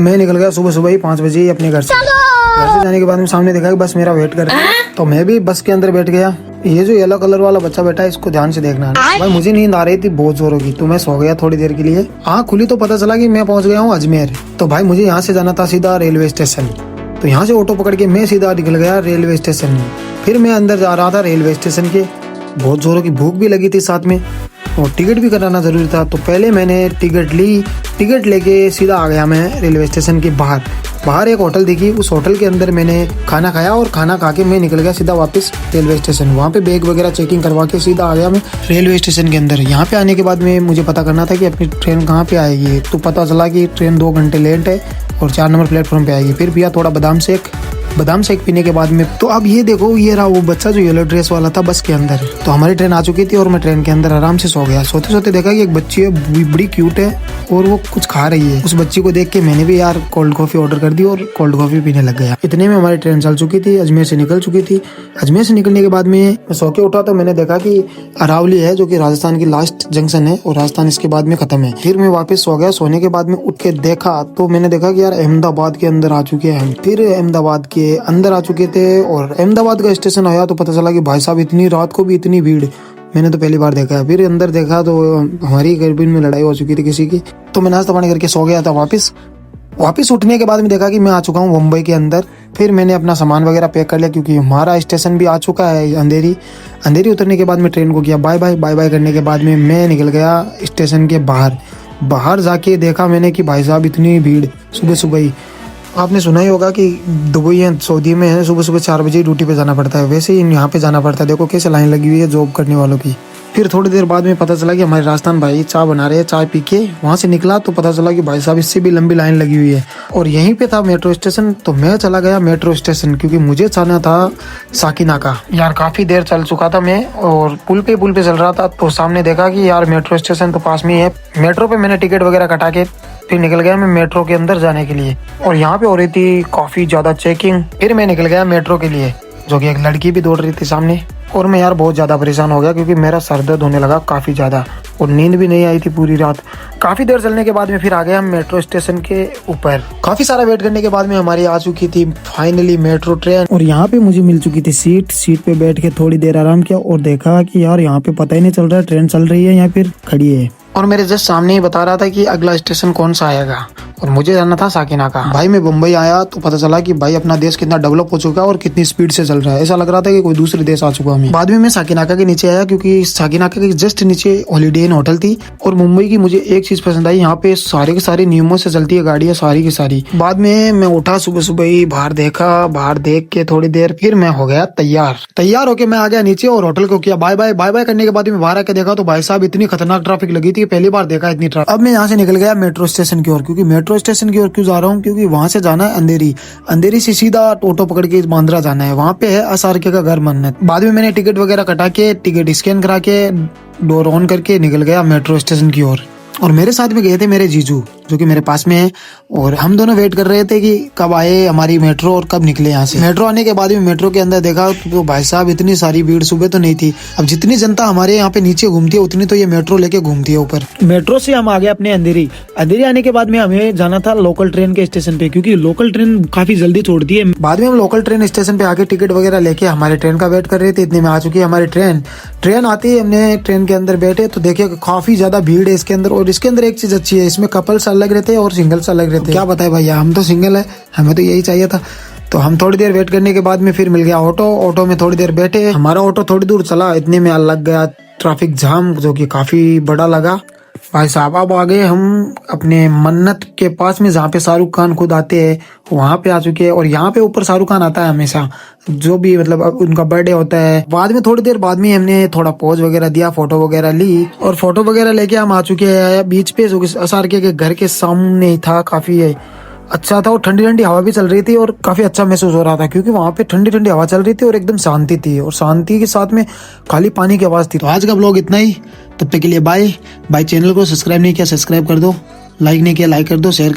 मैं निकल गया सुबह सुबह ही 5 बजे ही अपने घर से जाने के बाद में सामने देखा कि बस मेरा वेट कर रहा है, तो मैं भी बस के अंदर बैठ गया। ये जो येलो कलर वाला बच्चा बैठा है इसको ध्यान से देखना है। भाई मुझे नींद आ रही थी बहुत जोरों की, तो मैं सो गया थोड़ी देर के लिए। आँख खुली तो पता चला कि मैं पहुंच गया हूँ अजमेर। तो भाई मुझे यहाँ से जाना था सीधा रेलवे स्टेशन, तो यहाँ से ऑटो पकड़ के मैं सीधा निकल गया रेलवे स्टेशन में। फिर मैं अंदर जा रहा था रेलवे स्टेशन के, बहुत जोरों की भूख भी लगी थी साथ में, और टिकट भी कराना जरूरी था। तो पहले मैंने टिकट ली, टिकट लेके सीधा आ गया मैं रेलवे स्टेशन के बाहर एक होटल दिखी, उस होटल के अंदर मैंने खाना खाया और खाना खा के मैं निकल गया सीधा वापस रेलवे स्टेशन। वहाँ पे बैग वगैरह चेकिंग करवा के सीधा आ गया मैं रेलवे स्टेशन के अंदर। यहाँ पे आने के बाद में मुझे पता करना था कि अपनी ट्रेन कहाँ पे आएगी, तो पता चला कि ट्रेन 2 घंटे लेट है और 4 नंबर प्लेटफॉर्म पे आएगी। फिर पिया थोड़ा बादाम शेक पीने के बाद में, तो अब ये देखो ये रहा वो बच्चा जो येलो ड्रेस वाला था बस के अंदर। तो हमारी ट्रेन आ चुकी थी और मैं ट्रेन के अंदर आराम से सो गया। सोते सोते देखा कि एक बच्ची है बड़ी क्यूट है और वो कुछ खा रही है। उस बच्ची को देख के मैंने भी यार कोल्ड कॉफी ऑर्डर कर दी और कोल्ड कॉफी पीने लग गया। इतने में हमारी ट्रेन चल चुकी थी, अजमेर से निकल चुकी थी। अजमेर से निकलने के बाद में मैं सो के उठा तो मैंने देखा कि अरावली है जो कि राजस्थान की लास्ट जंक्शन है और राजस्थान इसके बाद में खत्म है। फिर मैं वापस सो गया। सोने के बाद में उठ के देखा तो मैंने देखा कि यार अहमदाबाद के अंदर आ चुके हैं हम। फिर अहमदाबाद के अंदर आ चुके थे और अहमदाबाद का स्टेशन आया तो पता चला कि भाई साहब इतनी रात को भी इतनी भीड़ मैंने तो पहली बार देखा है। फिर अंदर देखा तो हमारी कैबिन में लड़ाई हो चुकी थी किसी की, तो मैं नाश्ता पानी करके सो गया था। वापस उठने के बाद में देखा कि मैं आ चुका हूँ मुंबई के अंदर। फिर मैंने अपना सामान वगैरह पैक कर लिया क्योंकि हमारा स्टेशन भी आ चुका है अंधेरी उतरने के बाद में ट्रेन को किया बाय बाय करने के बाद में मैं निकल गया स्टेशन के बाहर जाके देखा मैंने कि भाई साहब इतनी भीड़ सुबह सुबह ही। आपने सुना ही होगा कि दुबई या सऊदी में है सुबह 4 बजे ड्यूटी पे जाना पड़ता है, वैसे ही यहाँ पे जाना पड़ता है। देखो कैसे लाइन लगी हुई है जॉब करने वालों की। फिर थोड़ी देर बाद में पता चला कि हमारे राजस्थान भाई चाय बना रहे हैं, चाय पी के वहाँ से निकला तो पता चला कि भाई साहब इससे भी लंबी लाइन लगी हुई है और यहीं पे था मेट्रो स्टेशन। तो मैं चला गया मेट्रो स्टेशन क्योंकि मुझे जाना था साकिनाका। यार काफी देर चल चुका था मैं और पुल पे चल रहा था, तो सामने देखा कि यार मेट्रो स्टेशन तो पास में ही है। मेट्रो पे मैंने टिकट वगैरह कटा के फिर निकल गया मैं मेट्रो के अंदर जाने के लिए, और यहाँ पे हो रही थी काफी ज्यादा चेकिंग। फिर मैं निकल गया मेट्रो के लिए, जो कि एक लड़की भी दौड़ रही थी सामने, और मैं यार बहुत ज्यादा परेशान हो गया क्योंकि मेरा सर दर्द होने लगा काफी ज्यादा और नींद भी नहीं आई थी पूरी रात। काफी देर चलने के बाद में फिर आ गया हम मेट्रो स्टेशन के ऊपर। काफी सारा वेट करने के बाद में हमारी आ चुकी थी फाइनली मेट्रो ट्रेन, और यहाँ पे मुझे मिल चुकी थी सीट पे बैठ के थोड़ी देर आराम किया और देखा कि यार यहाँ पे पता ही नहीं चल रहा है ट्रेन चल रही है या फिर खड़ी है। और मेरे जस्ट सामने ही बता रहा था कि अगला स्टेशन कौन सा आएगा, और मुझे जाना था साकिनाका। भाई मैं मुंबई आया तो पता चला कि भाई अपना देश कितना डेवलप हो चुका है और कितनी स्पीड से चल रहा है। ऐसा लग रहा था कि कोई दूसरे देश आ चुका हूं। बाद में मैं साकिनाका के नीचे आया क्योंकि साकिनाका के जस्ट नीचे हॉलीडे इन होटल थी, और मुंबई की मुझे एक चीज पसंद आई, यहाँ पे सारे के सारे नियमों से चलती है गाड़ियाँ सारी की सारी। बाद में मैं उठा सुबह ही, बाहर देख के थोड़ी देर फिर मैं हो गया तैयार होके मैं आ गया नीचे और होटल को किया बाय बाय करने के बाद में बाहर आके देखा तो भाई साहब इतनी खतरनाक ट्रैफिक लगी थी, पहली बार देखा इतनी ट्रैफिक। अब मैं यहाँ से निकल गया मेट्रो स्टेशन की ओर, क्योंकि मेट्रो स्टेशन की ओर क्यों जा रहा हूँ क्योंकि वहां से जाना है अंधेरी से सीधा ऑटो पकड़ के बांद्रा जाना है। वहां पे है SRK का घर मन्नत। बाद में मैंने टिकट वगैरह कटा के टिकट स्कैन करा के डोर ऑन करके निकल गया मेट्रो स्टेशन की ओर। और मेरे साथ में गए थे मेरे जीजू जो कि मेरे पास में है, और हम दोनों वेट कर रहे थे कि कब आए हमारी मेट्रो और कब निकले यहाँ से। मेट्रो आने के बाद में मेट्रो के अंदर देखा तो भाई साहब इतनी सारी भीड़ सुबह तो नहीं थी। अब जितनी जनता हमारे यहाँ पे नीचे घूमती है उतनी तो ये मेट्रो लेके घूमती है ऊपर। मेट्रो से हम आ गए अपने अंधेरी आने के बाद में हमें जाना था लोकल ट्रेन के स्टेशन पे, क्योंकि लोकल ट्रेन काफी जल्दी छोड़ती है। बाद में हम लोकल ट्रेन स्टेशन पे आके टिकट वगैरह लेके हमारे ट्रेन का वेट कर रहे थे। इतने में आ चुकी है हमारी ट्रेन आती है, हमने ट्रेन के अंदर बैठे तो देखे काफी ज्यादा भीड़ है इसके अंदर। और इसके अंदर एक चीज अच्छी है, इसमें कपल्स अलग रहते हैं और सिंगल्स अलग रहते हैं। क्या बताए भैया, हम तो सिंगल है, हमें तो यही चाहिए था। तो हम थोड़ी देर वेट करने के बाद में फिर मिल गया ऑटो में थोड़ी देर बैठे। हमारा ऑटो थोड़ी दूर चला, इतने में लग गया ट्रैफिक जाम जो कि काफी बड़ा लगा। भाई साहब अब आ गए हम अपने मन्नत के पास में जहाँ पे शाहरुख खान खुद आते हैं, वहां पे आ चुके हैं। और यहाँ पे ऊपर शाहरुख खान आता है हमेशा, जो भी मतलब उनका बर्थडे होता है। बाद में थोड़ी देर बाद में हमने थोड़ा पोज वगैरह दिया, फोटो वगैरह ली, और फोटो वगैरह लेके हम आ चुके हैं बीच पे जो कि SRK के घर के सामने ही था। काफी अच्छा था और ठंडी ठंडी हवा भी चल रही थी और काफी अच्छा महसूस हो रहा था क्योंकि वहां पे ठंडी ठंडी हवा चल रही थी और एकदम शांति थी, और शांति के साथ में खाली पानी की आवाज थी। तो आज का ब्लॉग इतना ही, तब तक के लिए बाय। चैनल को सब्सक्राइब नहीं किया सब्सक्राइब कर दो, लाइक नहीं किया लाइक कर दो, शेयर कर